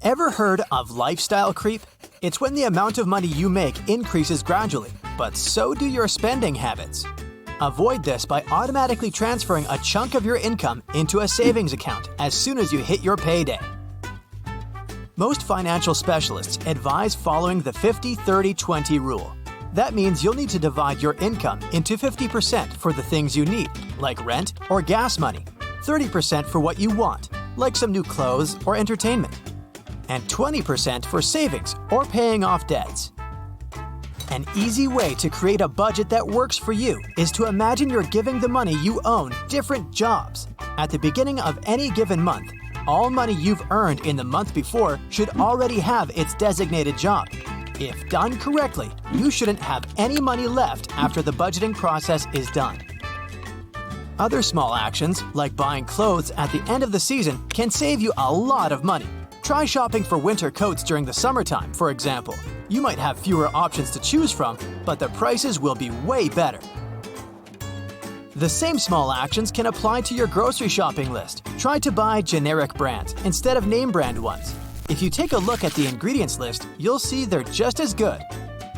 Ever heard of lifestyle creep? It's when the amount of money you make increases gradually, but so do your spending habits. Avoid this by automatically transferring a chunk of your income into a savings account as soon as you hit your payday. Most financial specialists advise following the 50-30-20 rule. That means you'll need to divide your income into 50% for the things you need, like rent or gas money, 30% for what you want, like some new clothes or entertainment, and 20% for savings or paying off debts. An easy way to create a budget that works for you is to imagine you're giving the money you own different jobs. At the beginning of any given month, all money you've earned in the month before should already have its designated job. If done correctly, you shouldn't have any money left after the budgeting process is done. Other small actions, like buying clothes at the end of the season, can save you a lot of money. Try shopping for winter coats during the summertime, for example. You might have fewer options to choose from, but the prices will be way better. The same small actions can apply to your grocery shopping list. Try to buy generic brands instead of name brand ones. If you take a look at the ingredients list, you'll see they're just as good.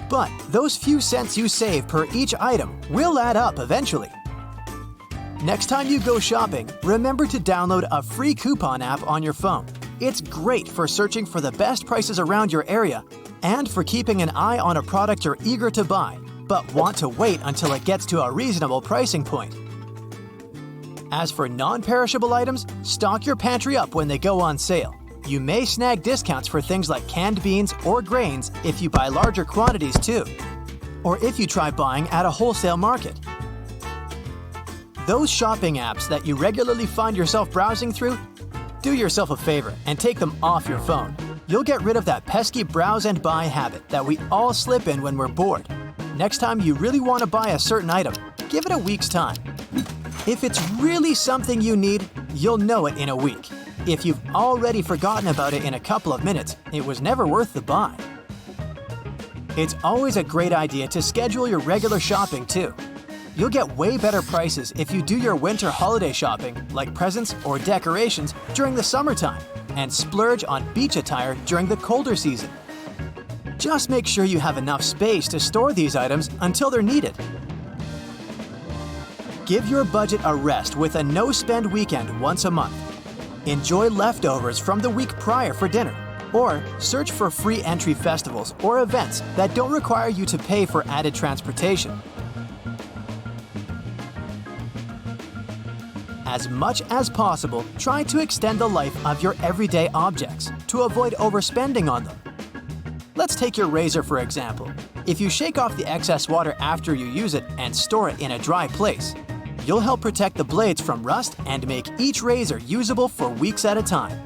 But those few cents you save per each item will add up eventually. Next time you go shopping, remember to download a free coupon app on your phone. It's great for searching for the best prices around your area and for keeping an eye on a product you're eager to buy, but want to wait until it gets to a reasonable pricing point. As for non-perishable items, stock your pantry up when they go on sale. You may snag discounts for things like canned beans or grains if you buy larger quantities too, or if you try buying at a wholesale market. Those shopping apps that you regularly find yourself browsing through, do yourself a favor and take them off your phone. You'll get rid of that pesky browse and buy habit that we all slip in when we're bored. Next time you really want to buy a certain item, give it a week's time. If it's really something you need, you'll know it in a week. If you've already forgotten about it in a couple of minutes, it was never worth the buy. It's always a great idea to schedule your regular shopping too. You'll get way better prices if you do your winter holiday shopping, like presents or decorations, during the summertime, and splurge on beach attire during the colder season. Just make sure you have enough space to store these items until they're needed. Give your budget a rest with a no-spend weekend once a month. Enjoy leftovers from the week prior for dinner, or search for free entry festivals or events that don't require you to pay for added transportation. As much as possible, try to extend the life of your everyday objects to avoid overspending on them. Let's take your razor for example. If you shake off the excess water after you use it and store it in a dry place, you'll help protect the blades from rust and make each razor usable for weeks at a time.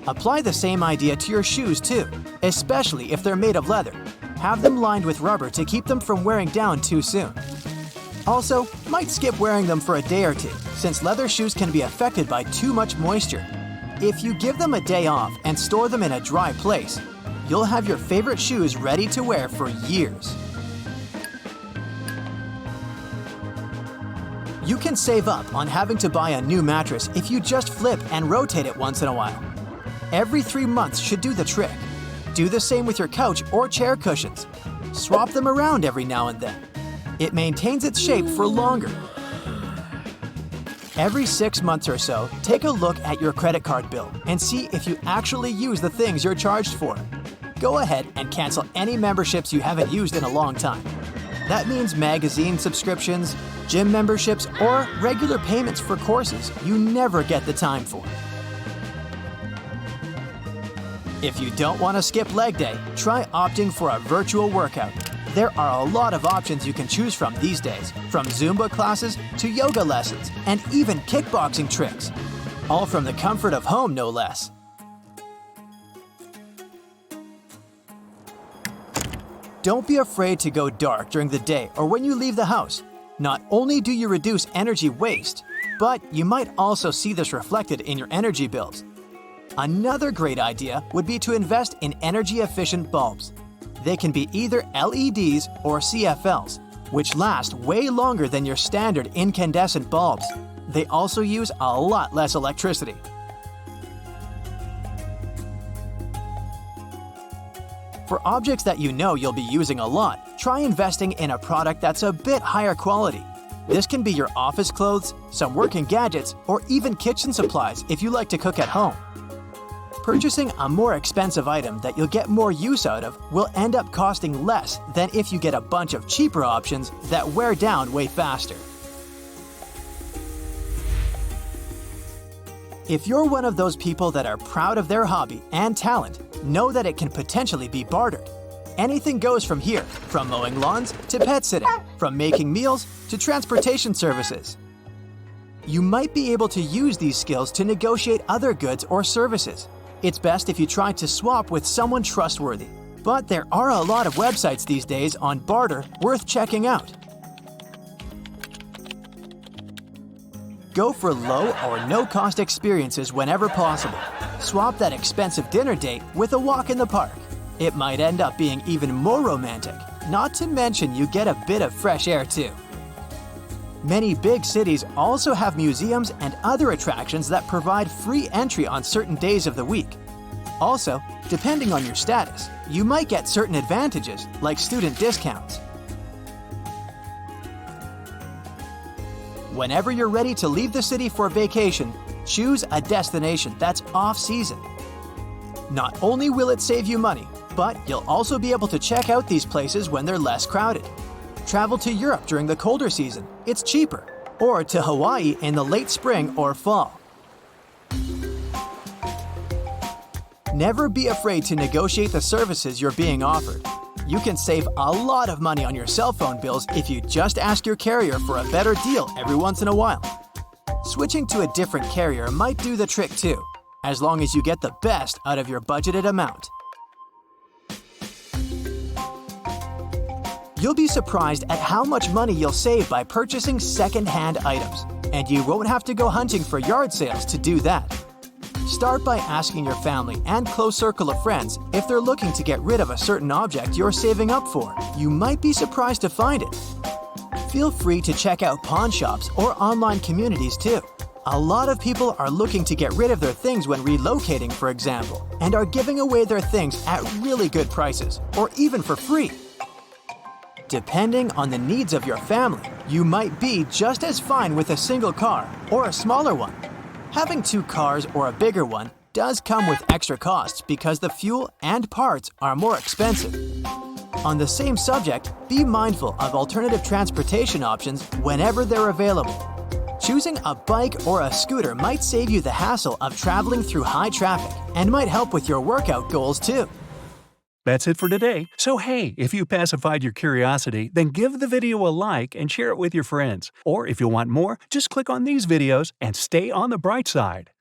Apply the same idea to your shoes too, especially if they're made of leather. Have them lined with rubber to keep them from wearing down too soon. Also, might skip wearing them for a day or two, since leather shoes can be affected by too much moisture. If you give them a day off and store them in a dry place, you'll have your favorite shoes ready to wear for years. You can save up on having to buy a new mattress if you just flip and rotate it once in a while. Every 3 months should do the trick. Do the same with your couch or chair cushions. Swap them around every now and then. It maintains its shape for longer. Every 6 months or so, take a look at your credit card bill and see if you actually use the things you're charged for. Go ahead and cancel any memberships you haven't used in a long time. That means magazine subscriptions, gym memberships, or regular payments for courses you never get the time for. If you don't want to skip leg day, try opting for a virtual workout. There are a lot of options you can choose from these days, from Zumba classes to yoga lessons and even kickboxing tricks. All from the comfort of home, no less. Don't be afraid to go dark during the day or when you leave the house. Not only do you reduce energy waste, but you might also see this reflected in your energy bills. Another great idea would be to invest in energy-efficient bulbs. They can be either LEDs or CFLs, which last way longer than your standard incandescent bulbs. They also use a lot less electricity. For objects that you know you'll be using a lot, try investing in a product that's a bit higher quality. This can be your office clothes, some working gadgets, or even kitchen supplies if you like to cook at home. Purchasing a more expensive item that you'll get more use out of will end up costing less than if you get a bunch of cheaper options that wear down way faster. If you're one of those people that are proud of their hobby and talent, know that it can potentially be bartered. Anything goes from here, from mowing lawns to pet sitting, from making meals to transportation services. You might be able to use these skills to negotiate other goods or services. It's best if you try to swap with someone trustworthy. But there are a lot of websites these days on barter worth checking out. Go for low or no-cost experiences whenever possible. Swap that expensive dinner date with a walk in the park. It might end up being even more romantic, not to mention you get a bit of fresh air too. Many big cities also have museums and other attractions that provide free entry on certain days of the week. Also, depending on your status, you might get certain advantages like student discounts. Whenever you're ready to leave the city for vacation, choose a destination that's off-season. Not only will it save you money, but you'll also be able to check out these places when they're less crowded. Travel to Europe during the colder season, it's cheaper, or to Hawaii in the late spring or fall. Never be afraid to negotiate the services you're being offered. You can save a lot of money on your cell phone bills if you just ask your carrier for a better deal every once in a while. Switching to a different carrier might do the trick too, as long as you get the best out of your budgeted amount. You'll be surprised at how much money you'll save by purchasing second-hand items, and you won't have to go hunting for yard sales to do that. Start by asking your family and close circle of friends if they're looking to get rid of a certain object you're saving up for. You might be surprised to find it. Feel free to check out pawn shops or online communities too. A lot of people are looking to get rid of their things when relocating, for example, and are giving away their things at really good prices, or even for free. Depending on the needs of your family, you might be just as fine with a single car or a smaller one. Having 2 cars or a bigger one does come with extra costs because the fuel and parts are more expensive. On the same subject, be mindful of alternative transportation options whenever they're available. Choosing a bike or a scooter might save you the hassle of traveling through high traffic and might help with your workout goals too. That's it for today. So hey, if you pacified your curiosity, then give the video a like and share it with your friends. Or if you want more, just click on these videos and stay on the bright side.